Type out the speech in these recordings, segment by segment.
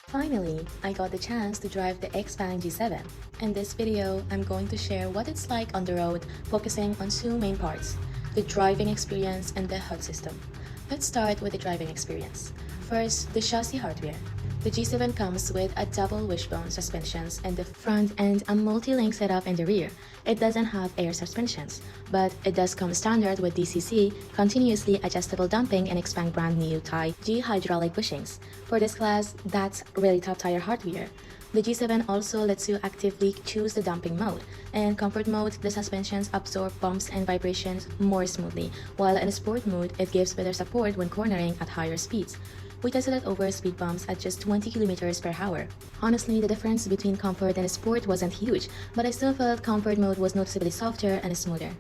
Finally, I got the chance to drive the XPeng G7. In this video, I'm going to share what it's like on the road, focusing on two main parts, the driving experience and the HUD system. Let's start with the driving experience. First, the chassis hardware. The G7 comes with a double wishbone suspensions in the front and a multi-link setup in the rear. It doesn't have air suspensions, but it does come standard with DCC, continuously adjustable damping, and XPeng brand new Thai G hydraulic bushings. For this class, that's really top tier hardware. The G7 also lets you actively choose the damping mode. In comfort mode, the suspensions absorb bumps and vibrations more smoothly, while in sport mode, it gives better support when cornering at higher speeds. We tested it over speed bumps at just 20 kilometers per hour. Honestly, the difference between comfort and sport wasn't huge, but I still felt comfort mode was noticeably softer and smoother.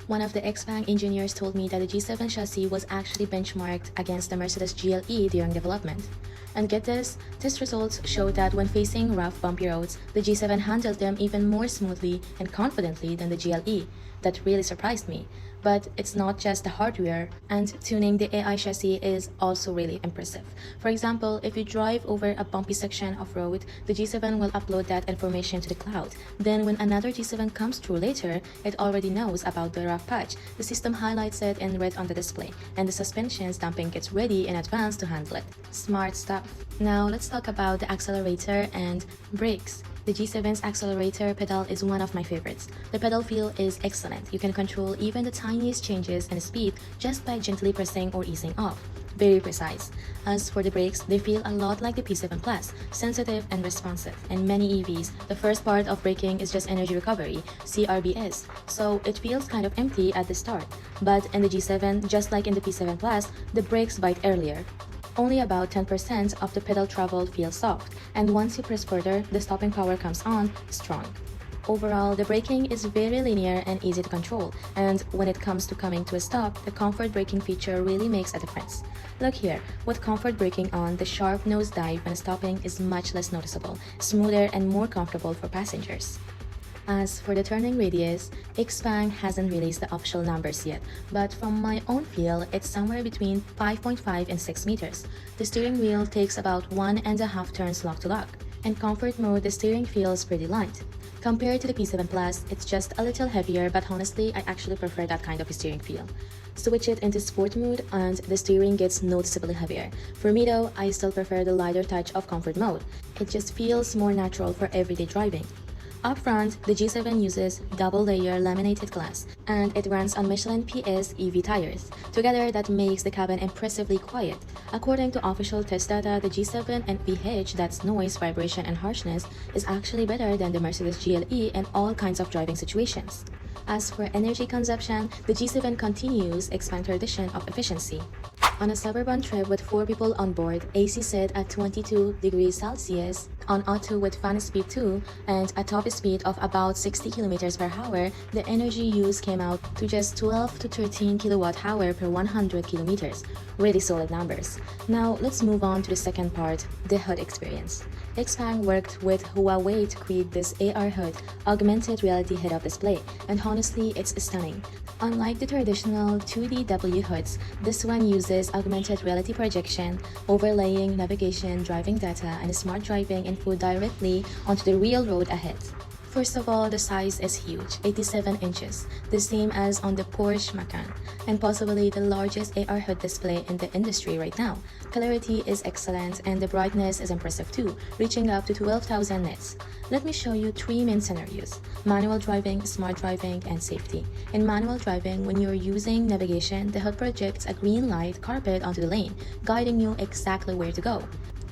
One of the XPeng engineers told me that the G7 chassis was actually benchmarked against the Mercedes GLE during development. And get this, test results showed that when facing rough, bumpy roads, the G7 handled them even more smoothly and confidently than the GLE. That really surprised me. But it's not just the hardware, and tuning the AI chassis is also really impressive. For example, if you drive over a bumpy section of road, the G7 will upload that information to the cloud. Then when another G7 comes through later, it already knows about the rough patch. The system highlights it in red on the display, and the suspension's damping gets ready in advance to handle it. Smart stuff. Now let's talk about the accelerator and brakes. The G7's accelerator pedal is one of my favorites. The pedal feel is excellent. You can control even the tiniest changes in speed just by gently pressing or easing off. Very precise. As for the brakes, they feel a lot like the P7 Plus, sensitive and responsive. In many EVs, the first part of braking is just energy recovery, CRBS, so it feels kind of empty at the start. But in the G7, just like in the P7 Plus, the brakes bite earlier. Only about 10% of the pedal travel feels soft, and once you press further, the stopping power comes on strong. Overall, the braking is very linear and easy to control, and when it comes to coming to a stop, the comfort braking feature really makes a difference. Look here, with comfort braking on, the sharp nose dive when stopping is much less noticeable, smoother and more comfortable for passengers. As for the turning radius, XPeng hasn't released the official numbers yet, but from my own feel, it's somewhere between 5.5 and 6 meters. The steering wheel takes about 1.5 turns lock to lock. In comfort mode, the steering feels pretty light. Compared to the P7 Plus, it's just a little heavier, but honestly, I actually prefer that kind of steering feel. Switch it into sport mode and the steering gets noticeably heavier. For me though, I still prefer the lighter touch of comfort mode. It just feels more natural for everyday driving. Up front, the G7 uses double-layer laminated glass, and it runs on Michelin PS EV tires. Together, that makes the cabin impressively quiet. According to official test data, the G7 NVH, that's noise, vibration, and harshness, is actually better than the Mercedes GLE in all kinds of driving situations. As for energy consumption, the G7 continues XPeng tradition of efficiency. On a suburban trip with 4 people on board, AC set at 22 degrees Celsius, on auto with fan speed 2, and a top speed of about 60 kilometers per hour, the energy use came out to just 12 to 13 kilowatt-hour per 100 kilometers. Really solid numbers. Now let's move on to the second part, the HUD experience. XPeng worked with Huawei to create this AR-HUD, Augmented Reality Head-Up Display, and honestly, it's stunning. Unlike the traditional 2D W HUDs, this one uses augmented reality projection, overlaying navigation, driving data, and smart driving info directly onto the real road ahead. First of all, the size is huge, 87 inches, the same as on the Porsche Macan, and possibly the largest AR-HUD display in the industry right now. Clarity is excellent and the brightness is impressive too, reaching up to 12,000 nits. Let me show you 3 main scenarios: manual driving, smart driving, and safety. In manual driving, when you're using navigation, the HUD projects a green light carpet onto the lane, guiding you exactly where to go.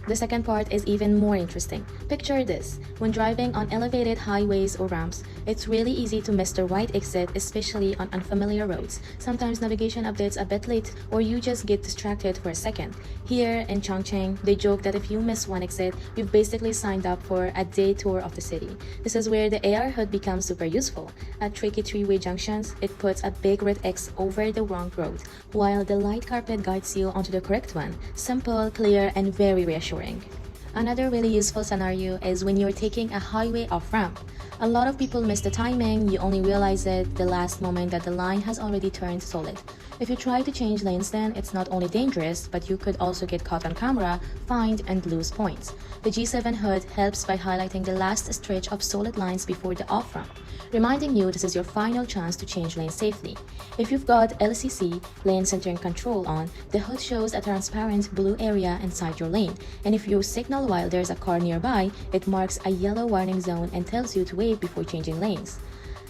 The second part is even more interesting. Picture this. When driving on elevated highways or ramps, it's really easy to miss the right exit, especially on unfamiliar roads. Sometimes navigation updates a bit late or you just get distracted for a second. Here in Chongqing, they joke that if you miss one exit, you've basically signed up for a day tour of the city. This is where the AR-HUD becomes super useful. At tricky three-way junctions, it puts a big red X over the wrong road, while the light carpet guides you onto the correct one. Simple, clear, and very reassuring. Another really useful scenario is when you're taking a highway off-ramp. A lot of people miss the timing, you only realize it the last moment that the line has already turned solid. If you try to change lanes then, it's not only dangerous, but you could also get caught on camera, fined, and lose points. The G7 HUD helps by highlighting the last stretch of solid lines before the off-ramp, reminding you this is your final chance to change lanes safely. If you've got LCC, lane centering control on, the HUD shows a transparent blue area inside your lane, and if you signal while there's a car nearby, it marks a yellow warning zone and tells you to wait before changing lanes.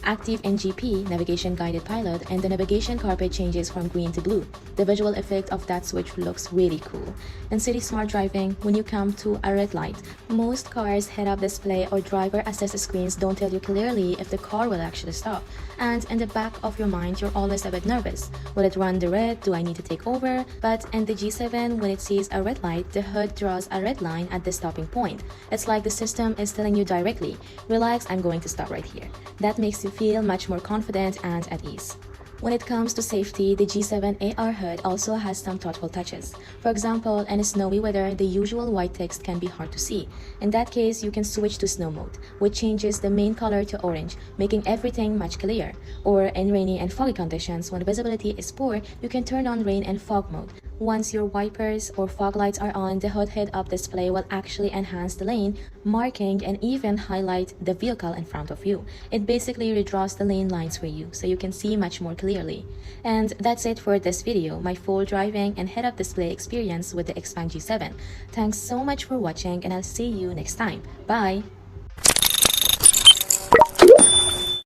Active NGP, Navigation Guided Pilot, and the navigation carpet changes from green to blue. The visual effect of that switch looks really cool. In city smart driving, when you come to a red light, most cars' head-up display or driver assist screens don't tell you clearly if the car will actually stop. And in the back of your mind, you're always a bit nervous. Will it run the red? Do I need to take over? But in the G7, when it sees a red light, the HUD draws a red line at the stopping point. It's like the system is telling you directly, relax, I'm going to stop right here. That makes you feel much more confident and at ease. When it comes to safety, the G7 AR HUD also has some thoughtful touches. For example, in snowy weather, the usual white text can be hard to see. In that case, you can switch to snow mode, which changes the main color to orange, making everything much clearer. Or in rainy and foggy conditions, when visibility is poor, you can turn on rain and fog mode. Once your wipers or fog lights are on, the HUD head-up display will actually enhance the lane, marking and even highlight the vehicle in front of you. It basically redraws the lane lines for you, so you can see much more clearly. And that's it for this video, my full driving and head-up display experience with the XPeng G7. Thanks so much for watching, and I'll see you next time. Bye!